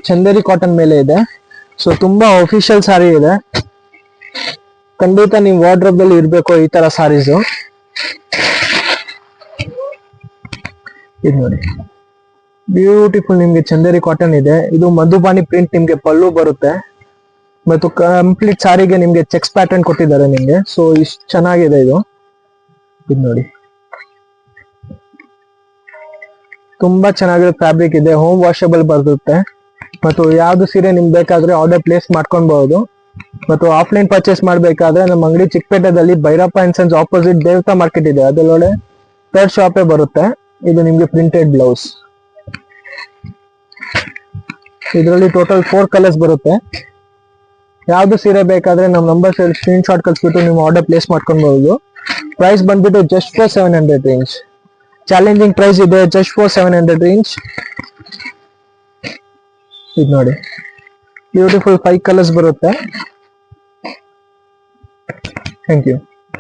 Chanderi cotton ಮೇಲೆ ಇದೆ. So ತುಂಬಾ ಅಫಿಷಿಯಲ್ ಸಾರಿ ಇದೆ, ಖಂಡಿತ ನೀವು ವಾರ್ಡ್ರೋಬ್ ಅಲ್ಲಿ ಇರ್ಬೇಕು ಈ ತರ ಸಾರೀಸ್. ಇದು ನೋಡಿ, ಬ್ಯೂಟಿಫುಲ್ ನಿಮ್ಗೆ ಚಂದೇರಿ ಕಾಟನ್ ಇದೆ. ಇದು ಮಧುಬಾನಿ ಪ್ರಿಂಟ್ ನಿಮ್ಗೆ ಪಲ್ಲು ಬರುತ್ತೆ ಮತ್ತು ಕಂಪ್ಲೀಟ್ ಸಾರಿಗೆ ನಿಮ್ಗೆ ಚೆಕ್ಸ್ ಪ್ಯಾಟರ್ನ್ ಕೊಟ್ಟಿದ್ದಾರೆ ನಿಮ್ಗೆ. ಸೊ ಇಷ್ಟು ಚೆನ್ನಾಗಿದೆ ಇದು. ಇದು ನೋಡಿ, ತುಂಬಾ ಚೆನ್ನಾಗಿರೋ ಫ್ಯಾಬ್ರಿಕ್ ಇದೆ, ಹೋಮ್ ವಾಷಬಲ್ ಬರುತ್ತೆ. ಮತ್ತು ಯಾವ್ದು ಸೀರೆ ನಿಮ್ಗೆ ಬೇಕಾದ್ರೆ ಆರ್ಡರ್ ಪ್ಲೇಸ್ ಮಾಡ್ಕೊಬಹುದು. ಮತ್ತು ಆಫ್ಲೈನ್ ಪರ್ಚೇಸ್ ಮಾಡ್ಬೇಕಾದ್ರೆ ನಮ್ಮ ಅಂಗಡಿ ಚಿಕ್ಕಪೇಟೆದಲ್ಲಿ ಭೈರಪ್ಪ ಅಂಡ್ ಸನ್ಸ್ ಆಪೋಸಿಟ್ ದೇವತಾ ಮಾರ್ಕೆಟ್ ಇದೆ, ಅದರೊಳಗೆ ಥರ್ಡ್ ಶಾಪೇ ಬರುತ್ತೆ. ಇದು ನಿಮ್ಗೆ ಪ್ರಿಂಟೆಡ್ ಬ್ಲೌಸ್. ಇದರಲ್ಲಿ ಟೋಟಲ್ 4 ಕಲರ್ಸ್ ಬರುತ್ತೆ. ಯಾವ್ದು ಸೀರೆ ಬೇಕಾದ್ರೆ ನಮ್ಮ ನಂಬರ್ ಸ್ಕ್ರೀನ್ ಶಾಟ್ ಕಳಿಸ್ಬಿಟ್ಟು ನೀವು ಆರ್ಡರ್ ಪ್ಲೇಸ್ ಮಾಡ್ಕೊಬಹುದು. ಪ್ರೈಸ್ ಬಂದ್ಬಿಟ್ಟು just for 700 range. Challenging price ಇದೆ, ಜಸ್ಟ್ ಫಾರ್ 700 ರೇಂಜ್. ಇದು ನೋಡಿ, ಬ್ಯೂಟಿಫುಲ್ 5 ಕಲರ್ಸ್ ಬರುತ್ತೆ. Thank you.